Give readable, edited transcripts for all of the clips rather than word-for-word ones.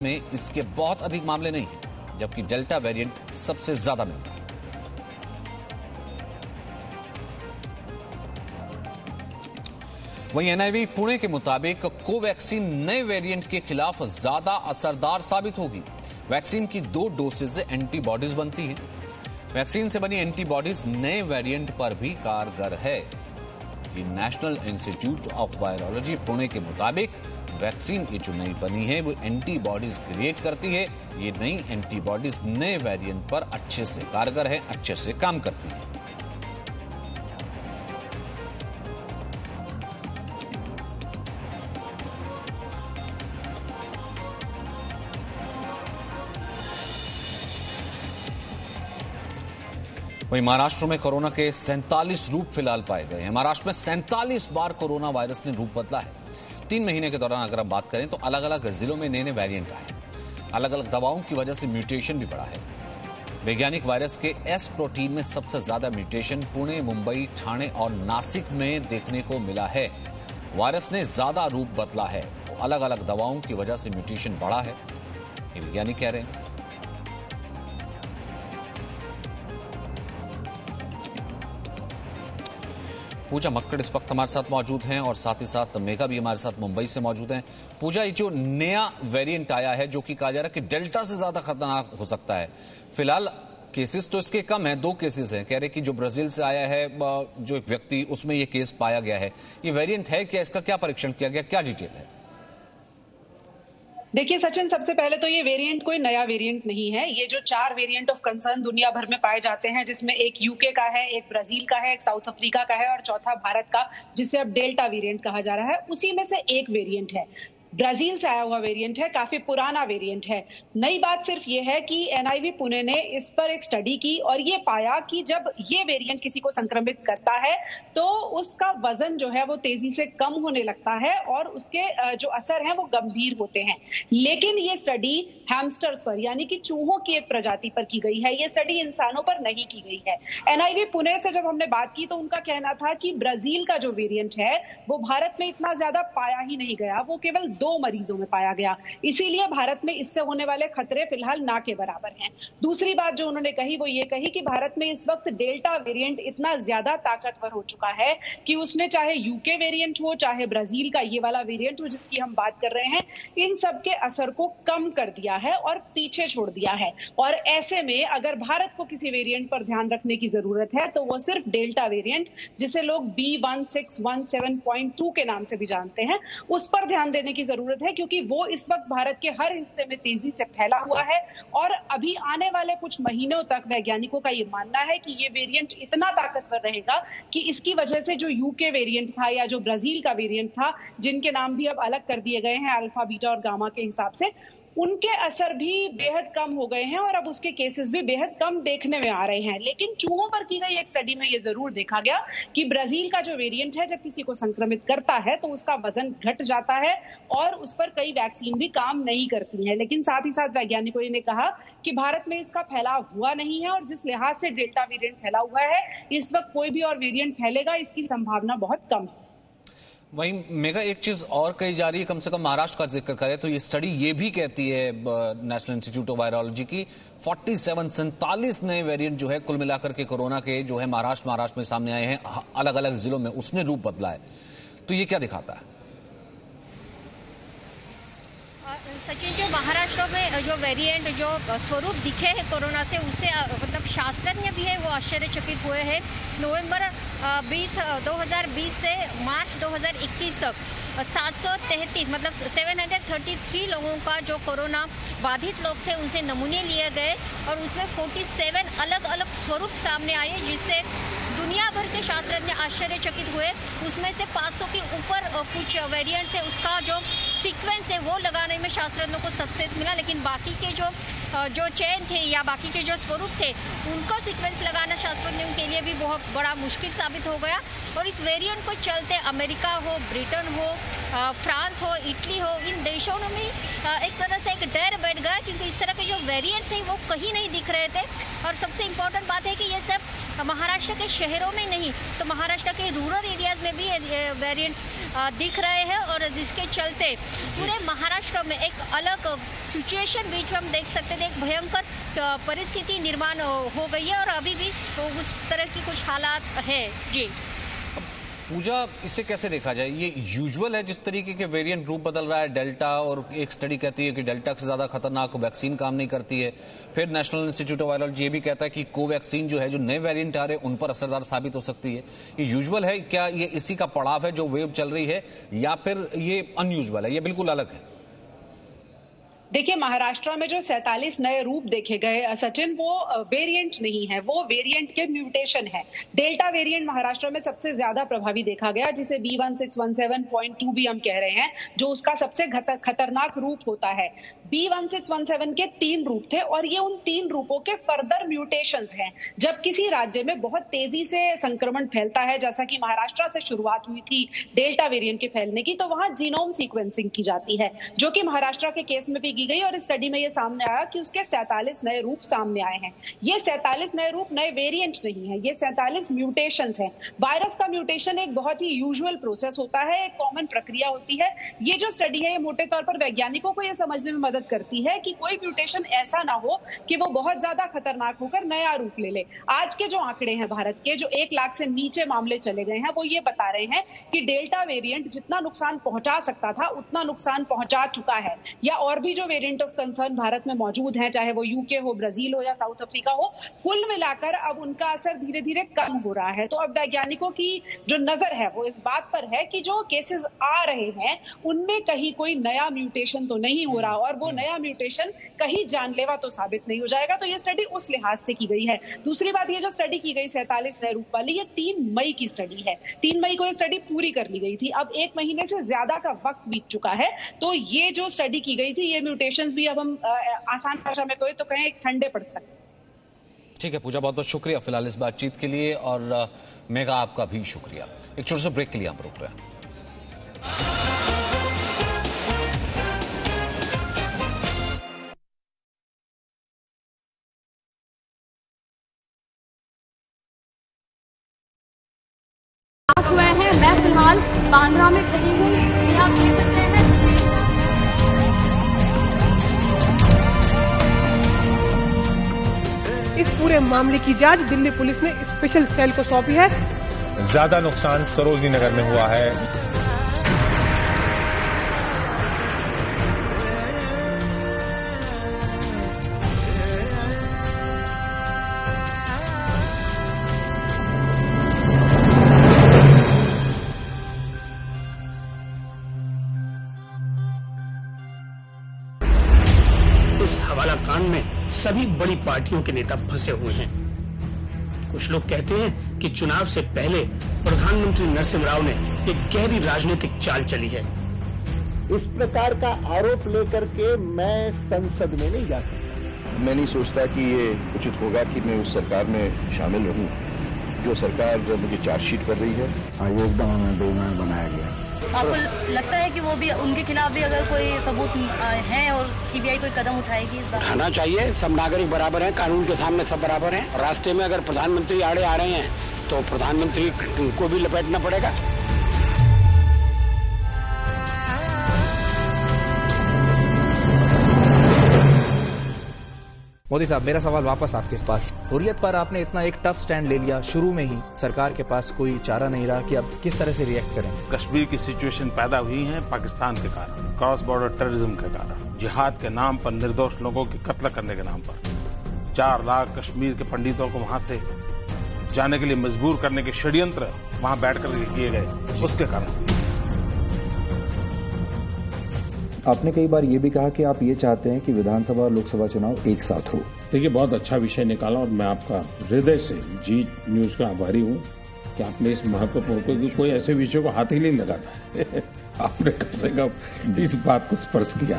में इसके बहुत अधिक मामले नहीं हैं, जबकि डेल्टा वेरिएंट सबसे ज्यादा मिलता है। वहीं एनआईवी पुणे के मुताबिक कोवैक्सीन नए वेरिएंट के खिलाफ ज्यादा असरदार साबित होगी। वैक्सीन की 2 डोसेज से एंटीबॉडीज बनती है। वैक्सीन से बनी एंटीबॉडीज नए वेरिएंट पर भी कारगर है। ये national institute of virology Pune के मुताबिक वैक्सीन ये जो नई बनी है वो एंटीबॉडीज क्रिएट करती है। ये नई एंटीबॉडीज नए वेरिएंट पर अच्छे से कारगर है, अच्छे से काम करती है। वहीं महाराष्ट्र में कोरोना के 47 रूप फिलहाल पाए गए हैं। महाराष्ट्र में 47 बार कोरोना वायरस ने रूप बदला है। 3 महीने के दौरान अगर हम बात करें तो अलग अलग जिलों में नए नए वेरिएंट आए। अलग अलग दवाओं की वजह से म्यूटेशन भी बढ़ा है। वैज्ञानिक वायरस के एस प्रोटीन में सबसे ज्यादा म्यूटेशन पुणे, मुंबई, ठाणे और नासिक में देखने को मिला है। वायरस ने ज्यादा रूप बदला है तो अलग अलग दवाओं की वजह से म्यूटेशन बढ़ा है, ये वैज्ञानिक कह रहे हैं। पूजा मक्कड़ इस वक्त हमारे साथ मौजूद हैं और साथ ही साथ मेघा भी हमारे साथ मुंबई से मौजूद हैं। पूजा, ये जो नया वेरिएंट आया है जो कि कहा जा रहा है कि डेल्टा से ज्यादा खतरनाक हो सकता है, फिलहाल केसेस तो इसके कम हैं, 2 केसेस हैं। कह रहे कि जो ब्राजील से आया है जो एक व्यक्ति, उसमें ये केस पाया गया है। ये वेरिएंट है क्या? इसका क्या परीक्षण किया गया, क्या डिटेल है? देखिए सचिन, सबसे पहले तो ये वेरिएंट कोई नया वेरिएंट नहीं है। ये जो 4 वेरिएंट ऑफ कंसर्न दुनिया भर में पाए जाते हैं, जिसमें एक यूके का है, एक ब्राजील का है, एक साउथ अफ्रीका का है और चौथा भारत का, जिसे अब डेल्टा वेरिएंट कहा जा रहा है, उसी में से एक वेरिएंट है। ब्राजील से आया हुआ वेरिएंट है, काफी पुराना वेरिएंट है। नई बात सिर्फ ये है कि एनआईवी पुणे ने इस पर एक स्टडी की और ये पाया कि जब ये वेरिएंट किसी को संक्रमित करता है तो उसका वजन जो है वो तेजी से कम होने लगता है और उसके जो असर हैं वो गंभीर होते हैं। लेकिन ये स्टडी हैमस्टर्स पर, यानी कि चूहों की एक प्रजाति पर की गई है। ये स्टडी इंसानों पर नहीं की गई है। एनआईवी पुणे से जब हमने बात की तो उनका कहना था कि ब्राजील का जो वेरिएंट है वो भारत में इतना ज्यादा पाया ही नहीं गया, वो केवल 2 मरीजों में पाया गया। इसीलिए भारत में इससे होने वाले खतरे फिलहाल ना के बराबर हैं। दूसरी बात जो उन्होंने कही वो ये कही कि भारत में इस वक्त डेल्टा वेरिएंट इतना ज्यादा ताकतवर हो चुका है कि उसने चाहे यूके वेरिएंट हो, चाहे ब्राजील का ये वाला वेरिएंट हो जिसकी हम बात कर रहे हैं, इन सब के असर को कम कर दिया है और पीछे छोड़ दिया है। और ऐसे में अगर भारत को किसी वेरिएंट पर ध्यान रखने की जरूरत है तो वो सिर्फ डेल्टा वेरिएंट, जिसे लोग B1617.2 के नाम से भी जानते हैं, उस पर ध्यान देने की जरूरत है, क्योंकि वो इस वक्त भारत के हर हिस्से में तेजी से फैला हुआ है। और अभी आने वाले कुछ महीनों तक वैज्ञानिकों का ये मानना है कि ये वेरिएंट इतना ताकतवर रहेगा कि इसकी वजह से जो यूके वेरिएंट था या जो ब्राजील का वेरिएंट था, जिनके नाम भी अब अलग कर दिए गए हैं अल्फा, बीटा और गामा के हिसाब से, उनके असर भी बेहद कम हो गए हैं और अब उसके केसेस भी बेहद कम देखने में आ रहे हैं। लेकिन चूहों पर की गई एक स्टडी में यह जरूर देखा गया कि ब्राजील का जो वेरिएंट है जब किसी को संक्रमित करता है तो उसका वजन घट जाता है और उस पर कई वैक्सीन भी काम नहीं करती हैं। लेकिन साथ ही साथ वैज्ञानिकों ने कहा कि भारत में इसका फैलाव हुआ नहीं है और जिस लिहाज से डेल्टा वेरिएंट फैला हुआ है, इस वक्त कोई भी और वेरिएंट फैलेगा इसकी संभावना बहुत कम है। वहीं मेगा एक चीज और कही जा रही है, कम से कम महाराष्ट्र का जिक्र करें तो ये स्टडी ये भी कहती है नेशनल इंस्टीट्यूट ऑफ वायरोलॉजी की 47 नए वेरिएंट जो है कुल मिलाकर के कोरोना के जो है महाराष्ट्र में सामने आए हैं अलग अलग जिलों में, उसने रूप बदला है। तो ये क्या दिखाता है? सचिन, जो महाराष्ट्र में जो वेरिएंट जो स्वरूप दिखे हैं कोरोना से, उससे मतलब शास्त्रज्ञ भी है वो आश्चर्यचकित हुए हैं। नवंबर 2020 से मार्च 2021 तक 733 मतलब 733 लोगों का जो कोरोना बाधित लोग थे उनसे नमूने लिए गए और उसमें 47 अलग अलग स्वरूप सामने आए, जिससे दुनिया भर के शास्त्रज्ञ आश्चर्यचकित हुए। उसमें से 500 के ऊपर कुछ वेरिएंट्स है, उसका जो सीक्वेंस है वो लगाने में शास्त्रज्ञों को सक्सेस मिला, लेकिन बाकी के जो चेन थे या बाकी के जो स्वरूप थे उनको सीक्वेंस लगाना शास्त्रज्ञों के लिए भी बहुत बड़ा मुश्किल साबित हो गया। और इस वेरिएंट को चलते अमेरिका हो, ब्रिटेन हो, फ्रांस हो, इटली हो, इन देशों में एक तरह से एक डर बैठ गया, क्योंकि इस तरह के जो वेरिएंट्स हैं वो कहीं नहीं दिख रहे थे। और सबसे इम्पोर्टेंट बात है कि ये सब महाराष्ट्र के शहरों में नहीं, तो महाराष्ट्र के रूरल एरियाज में भी वेरिएंट्स दिख रहे हैं, और जिसके चलते पूरे महाराष्ट्र में एक अलग सिचुएशन बीच में हम देख सकते थे, एक भयंकर परिस्थिति निर्माण हो गई है, और अभी भी उस तरह की कुछ हालात है। जी पूजा, इसे कैसे देखा जाए? ये यूजुअल है जिस तरीके के वेरिएंट रूप बदल रहा है डेल्टा, और एक स्टडी कहती है कि डेल्टा से ज्यादा खतरनाक वैक्सीन काम नहीं करती है। फिर नेशनल इंस्टीट्यूट ऑफ वायरोलॉजी ये भी कहता है कि कोवैक्सीन जो है, जो नए वेरिएंट आ रहे हैं उन पर असरदार साबित हो सकती है। ये यूजुअल है क्या? ये इसी का पड़ाव है जो वेव चल रही है, या फिर ये अनयूजुअल है, ये बिल्कुल अलग है? देखिए, महाराष्ट्र में जो 47 नए रूप देखे गए सचिन, वो वेरिएंट नहीं है, वो वेरिएंट के म्यूटेशन है। डेल्टा वेरिएंट महाराष्ट्र में सबसे ज्यादा प्रभावी देखा गया, जिसे B1617.2 भी हम कह रहे हैं, जो उसका सबसे खतरनाक रूप होता है। B1617 के 3 रूप थे, और ये उन 3 रूपों के फर्दर म्यूटेशंस हैं। जब किसी राज्य में बहुत तेजी से संक्रमण फैलता है, जैसा कि महाराष्ट्र से शुरुआत हुई थी डेल्टा वेरिएंट के फैलने की, तो वहां जीनोम सीक्वेंसिंग की जाती है, जो कि महाराष्ट्र के केस में भी की गई, और इस स्टडी में ये सामने आया कि उसके 47 नए रूप सामने आए हैं। ये 47 नए रूप नए वेरिएंट नहीं है, ये 47 म्यूटेशंस हैं। वायरस का म्यूटेशन एक बहुत ही यूजुअल प्रोसेस होता है, एक कॉमन प्रक्रिया होती है। ये जो स्टडी है, ये मोटे तौर पर वैज्ञानिकों को ये समझने में मदद करती है कि कोई म्यूटेशन ऐसा ना हो कि वो बहुत ज्यादा खतरनाक होकर नया रूप ले ले। आज के जो आंकड़े हैं भारत के, जो 1 लाख से नीचे मामले चले गए हैं, वो ये बता रहे हैं कि डेल्टा वेरिएंट जितना नुकसान पहुंचा सकता था उतना नुकसान पहुंचा चुका है, या और भी जो वेरिएंट ऑफ कंसर्न भारत में मौजूद हैं, चाहे वो यूके हो, ब्राजील हो या साउथ अफ्रीका हो, कुल मिलाकर अब उनका असर धीरे धीरे कम हो रहा है। तो अब वैज्ञानिकों की जो नजर है वो इस बात पर है कि जो केसेस आ रहे हैं उनमें कहीं कोई नया म्यूटेशन तो नहीं हो रहा, और वो नया म्यूटेशन कहीं जानलेवा तो साबित नहीं हो जाएगा। तो ये स्टडी उस लिहाज से की गई है। दूसरी बात, ये जो स्टडी की गई 47 नए रूप वाली, ये 3 मई की स्टडी है। 3 मई को ये स्टडी पूरी कर ली गई थी। अब 1 महीने से ज्यादा का वक्त बीत चुका है, तो ये जो स्टडी की गई थी, ये म्यूटेशंस भी अब हम आसान भाषा में कहें तो कहें एक ठंडे पड़ सकते हैं। ठीक है पूजा, बहुत बहुत शुक्रिया फिलहाल इस बातचीत के लिए, और मेघा आपका भी शुक्रिया। एक छोटे से ब्रेक के लिए हम रुक रहे हैं। मैं फिलहाल बांद्रा में खड़ी हूँ, ये आप देख सकते हैं। इस पूरे मामले की जांच दिल्ली पुलिस ने स्पेशल सेल को सौंपी है। ज्यादा नुकसान सरोजनी नगर में हुआ है। इस हवाला कांड में सभी बड़ी पार्टियों के नेता फंसे हुए हैं। कुछ लोग कहते हैं कि चुनाव से पहले प्रधानमंत्री नरसिम्हा राव ने एक गहरी राजनीतिक चाल चली है। इस प्रकार का आरोप लेकर के मैं संसद में नहीं जा सकता। मैं नहीं सोचता कि ये उचित होगा कि मैं उस सरकार में शामिल रहूं जो सरकार मुझे चार्जशीट कर रही है। एकदम हमें बेईमान बनाया गया। आपको लगता है कि वो भी उनके खिलाफ भी अगर कोई सबूत है और सीबीआई कोई कदम उठाएगी इस बार? उठाना चाहिए। सब नागरिक बराबर हैं, कानून के सामने सब बराबर हैं। रास्ते में अगर प्रधानमंत्री आड़े आ रहे हैं तो प्रधानमंत्री को भी लपेटना पड़ेगा। मोदी साहब, मेरा सवाल वापस आपके पास। हुर्रियत पर आपने इतना एक टफ स्टैंड ले लिया, शुरू में ही सरकार के पास कोई चारा नहीं रहा कि अब किस तरह से रिएक्ट करें। कश्मीर की सिचुएशन पैदा हुई है पाकिस्तान के कारण, क्रॉस बॉर्डर टेररिज्म के कारण, जिहाद के नाम पर, निर्दोष लोगों की कत्ल करने के नाम पर 4 लाख कश्मीर के पंडितों को वहां से जाने के लिए मजबूर करने के षड्यंत्र वहां बैठ कर किए गए, उसके कारण। आपने कई बार ये भी कहा कि आप ये चाहते हैं कि विधानसभा और लोकसभा चुनाव एक साथ हो। देखिए, बहुत अच्छा विषय निकाला और मैं आपका हृदय से जी न्यूज का आभारी हूँ कि आपने इस महत्वपूर्ण, क्योंकि कोई ऐसे विषय को हाथ ही नहीं लगाता है आपने कम से कम इस बात को स्पर्श किया।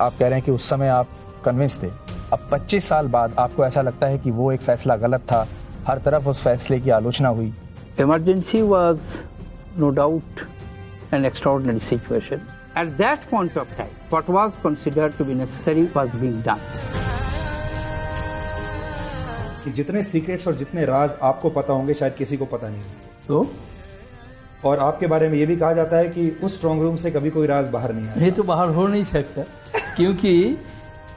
आप कह रहे हैं कि उस समय आप कन्विंस थे, अब 25 साल बाद आपको ऐसा लगता है कि वो एक फैसला गलत था, हर तरफ उस फैसले की आलोचना हुई। Emergency was no doubt, an extraordinary situation. At that point of time, what was considered to be necessary was being done. जितने सीक्रेट्स और जितने राज आपको पता होंगे शायद किसी को पता नहीं। तो और आपके बारे में ये भी कहा जाता है कि उस स्ट्रांग रूम से कभी कोई राज बाहर नहीं आया। ये तो बाहर हो नहीं सकता, क्योंकि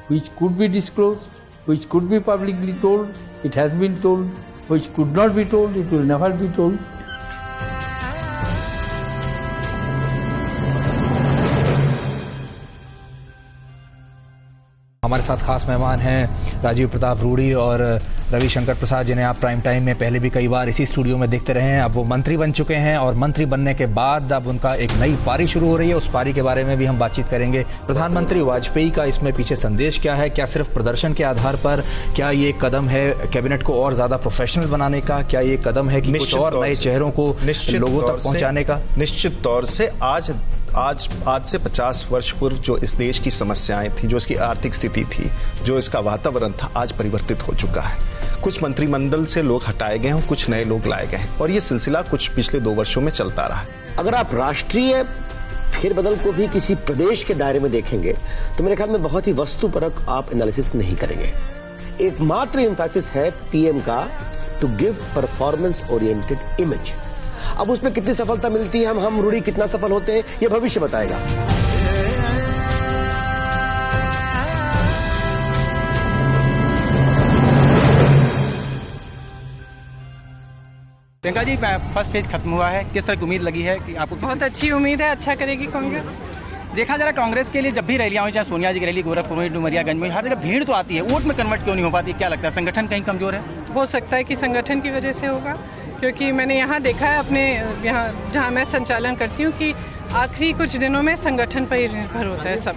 which could be disclosed, which could be publicly told, it has been told, which could not be told, it will never be told. हमारे साथ खास मेहमान हैं राजीव प्रताप रूडी और रविशंकर प्रसाद, जिन्हें आप प्राइम टाइम में पहले भी कई बार इसी स्टूडियो में देखते रहे हैं। अब वो मंत्री बन चुके हैं और मंत्री बनने के बाद अब उनका एक नई पारी शुरू हो रही है। उस पारी के बारे में भी हम बातचीत करेंगे। प्रधानमंत्री वाजपेयी का इसमें पीछे संदेश क्या है? क्या सिर्फ प्रदर्शन के आधार पर क्या ये कदम है कैबिनेट को और ज्यादा प्रोफेशनल बनाने का? क्या ये कदम है कि कुछ और नए चेहरों को लोगों तक पहुंचाने का? निश्चित तौर से आज से 50 वर्ष पूर्व जो इस देश की समस्याएं थी, जो इसकी आर्थिक स्थिति थी, जो इसका वातावरण था, आज परिवर्तित हो चुका है। कुछ मंत्रिमंडल से लोग हटाए गए हैं, कुछ नए लोग लाए गए हैं और ये सिलसिला कुछ पिछले 2 वर्षों में चलता रहा है। अगर आप राष्ट्रीय फेरबदल को भी किसी प्रदेश के दायरे में देखेंगे तो मेरे ख्याल में बहुत ही वस्तुपरक आप एनालिसिस नहीं करेंगे। एकमात्र एम्फेसिस है पीएम का to give performance oriented image. अब उसमें कितनी सफलता मिलती है, हम रूडी कितना सफल होते हैं, ये भविष्य बताएगा। प्रियंका जी, फर्स्ट फेज खत्म हुआ है, किस तरह की उम्मीद लगी है कि आपको? बहुत अच्छी उम्मीद है, अच्छा करेगी कांग्रेस। देखा जा रहा कांग्रेस के लिए जब भी रैलियां हुई, चाहे सोनिया जी की रैली गोरखपुर में, डुमरियागंज में, हर जगह भीड़ तो आती है, वोट में कन्वर्ट क्यों नहीं हो पाती? क्या लगता है संगठन कहीं कमजोर है? हो सकता है कि संगठन की वजह से होगा, क्योंकि मैंने यहाँ देखा है अपने यहाँ जहाँ मैं संचालन करती हूँ कि आखिरी कुछ दिनों में संगठन पर ही निर्भर होता है सब।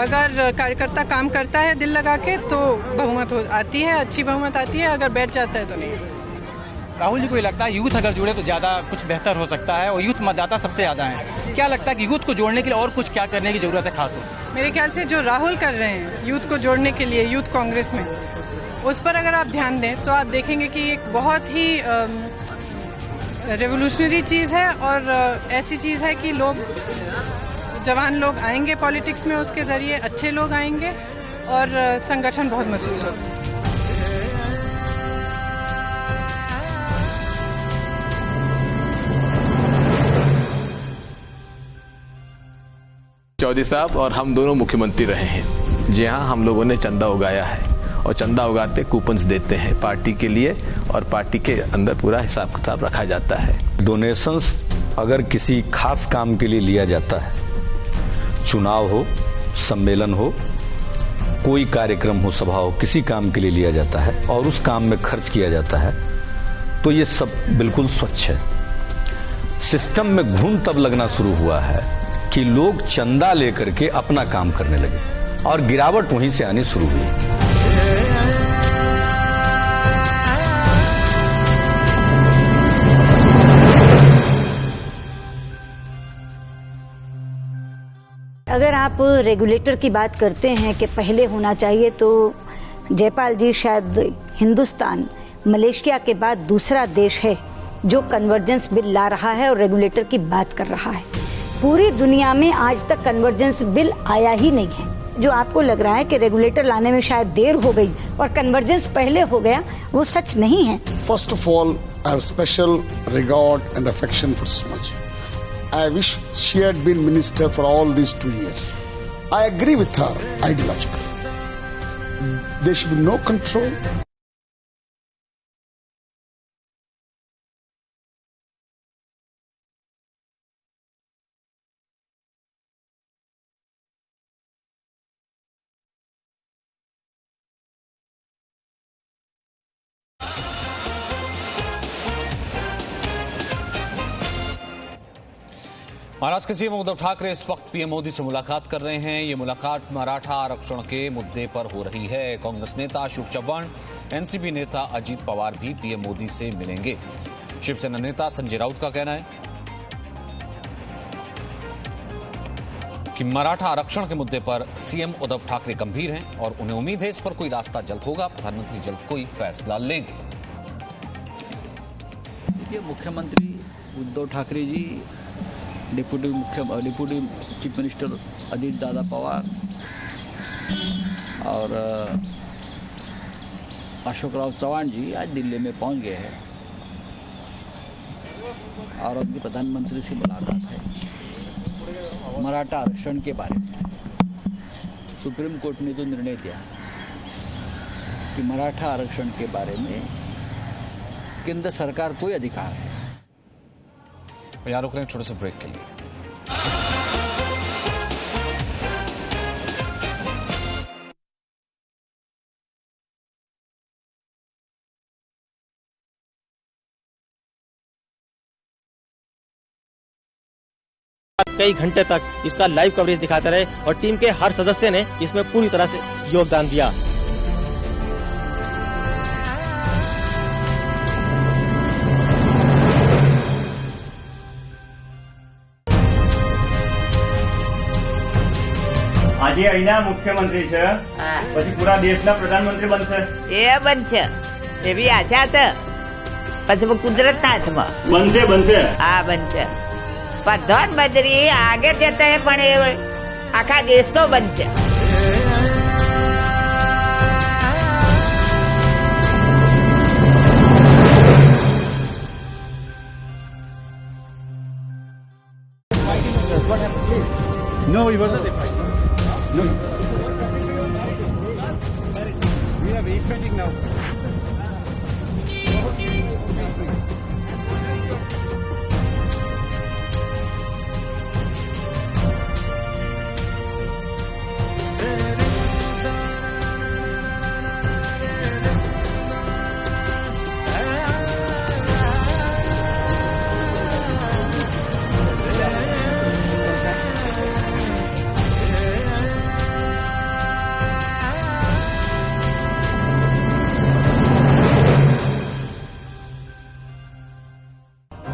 अगर कार्यकर्ता काम करता है दिल लगा के तो बहुमत आती है, अच्छी बहुमत आती है, अगर बैठ जाता है तो नहीं। राहुल जी को लगता है यूथ अगर जुड़े तो ज्यादा कुछ बेहतर हो सकता है और यूथ मतदाता सबसे ज्यादा है। क्या लगता है कि यूथ को जोड़ने के लिए और कुछ क्या करने की जरूरत है खास तौर से? मेरे ख्याल से जो राहुल कर रहे हैं यूथ को जोड़ने के लिए यूथ कांग्रेस में, उस पर अगर आप ध्यान दें तो आप देखेंगे कि एक बहुत ही रेवोल्यूशनरी चीज़ है और ऐसी चीज़ है कि लोग, जवान लोग आएंगे पॉलिटिक्स में, उसके जरिए अच्छे लोग आएंगे और संगठन बहुत मजबूत होगा। चौधरी साहब और हम दोनों मुख्यमंत्री रहे हैं। जी हाँ, हम लोगों ने चंदा उगाया है और चंदा उगाते कूपन्स देते हैं पार्टी के लिए और पार्टी के अंदर पूरा हिसाब किताब रखा जाता है। डोनेशंस अगर किसी खास काम के लिए लिया जाता है, चुनाव हो, सम्मेलन हो, कोई कार्यक्रम हो, सभा हो, किसी काम के लिए लिया जाता है और उस काम में खर्च किया जाता है, तो ये सब बिल्कुल स्वच्छ है। सिस्टम में घून तब लगना शुरू हुआ है कि लोग चंदा लेकर के अपना काम करने लगे और गिरावट वहीं से आनी शुरू हुई। अगर आप रेगुलेटर की बात करते हैं कि पहले होना चाहिए, तो जयपाल जी शायद हिंदुस्तान मलेशिया के बाद दूसरा देश है जो कन्वर्जेंस बिल ला रहा है और रेगुलेटर की बात कर रहा है। पूरी दुनिया में आज तक कन्वर्जेंस बिल आया ही नहीं है। जो आपको लग रहा है कि रेगुलेटर लाने में शायद देर हो गई और कन्वर्जेंस पहले हो गया, वो सच नहीं है। First of all, I have special regard and affection for Sushma ji. I wish she had been minister for all these 2 years. I agree with her ideologically. There should be no control. Maharashtra के CM Uddhav Thackeray इस वक्त PM Modi से मुलाकात कर रहे हैं। ये मुलाकात मराठा आरक्षण के मुद्दे पर हो रही है। कांग्रेस नेता अशोक चव्हाण, एनसीपी नेता अजीत पवार भी पीएम मोदी से मिलेंगे। शिवसेना नेता संजय राउत का कहना है कि मराठा आरक्षण के मुद्दे पर सीएम उद्धव ठाकरे गंभीर हैं और उन्हें उम्मीद है इस पर कोई रास्ता जल्द होगा, प्रधानमंत्री जल्द कोई फैसला लेंगे। देखिए, मुख्यमंत्री Uddhav Thackeray ji, deputy chief minister Ajit Dada Pawar और अशोक राव चौहान जी आज दिल्ली में पहुंच गए हैं और उनकी प्रधानमंत्री से मुलाकात है। मराठा आरक्षण के बारे में सुप्रीम कोर्ट ने जो निर्णय दिया कि मराठा आरक्षण के बारे में केंद्र सरकार को ही अधिकार है। यहाँ रुक रहे हैं छोटे से ब्रेक के लिए। कई घंटे तक इसका लाइव कवरेज दिखाते रहे और टीम के हर सदस्य ने इसमें पूरी तरह से योगदान दिया। આજે અહીંના મુખ્યમંત્રી છે પછી પૂરા દેશના પ્રધાનમંત્રી બનશે એ બનશે એવી આશા છે પછી કુદરતના હાથમાં બનશે હા બનશે પ્રધાનમંત્રી આગળ જતા પણ એ આખા દેશ તો બનશે। No, he wasn't. No. We are respecting now.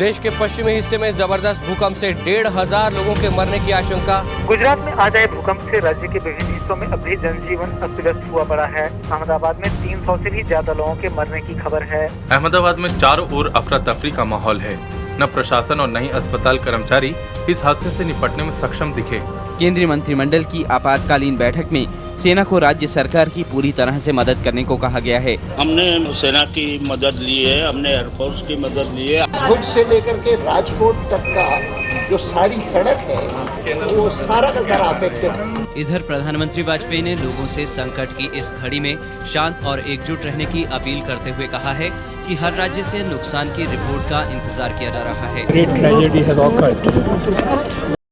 देश के पश्चिमी हिस्से में जबरदस्त भूकंप से 1,500 लोगों के मरने की आशंका। गुजरात में आ जाए भूकंप से राज्य के विभिन्न हिस्सों में अभी जनजीवन अस्त व्यस्त हुआ पड़ा है। अहमदाबाद में 300 से भी ज्यादा लोगों के मरने की खबर है। अहमदाबाद में चारों ओर अफरा तफरी का माहौल है। न प्रशासन और न ही अस्पताल कर्मचारी इस हादसे से निपटने में सक्षम दिखे। केंद्रीय मंत्रिमंडल की आपातकालीन बैठक में सेना को राज्य सरकार की पूरी तरह से मदद करने को कहा गया है। हमने सेना की मदद ली है, हमने एयरफोर्स की मदद ली है। भुज से लेकर के राजकोट तक का जो सारी सड़क है वो सारा का सारा अफेक्टेड है। इधर प्रधानमंत्री वाजपेयी ने लोगों से संकट की इस घड़ी में शांत और एकजुट रहने की अपील करते हुए कहा है कि हर राज्य से नुकसान की रिपोर्ट का इंतजार किया जा रहा है।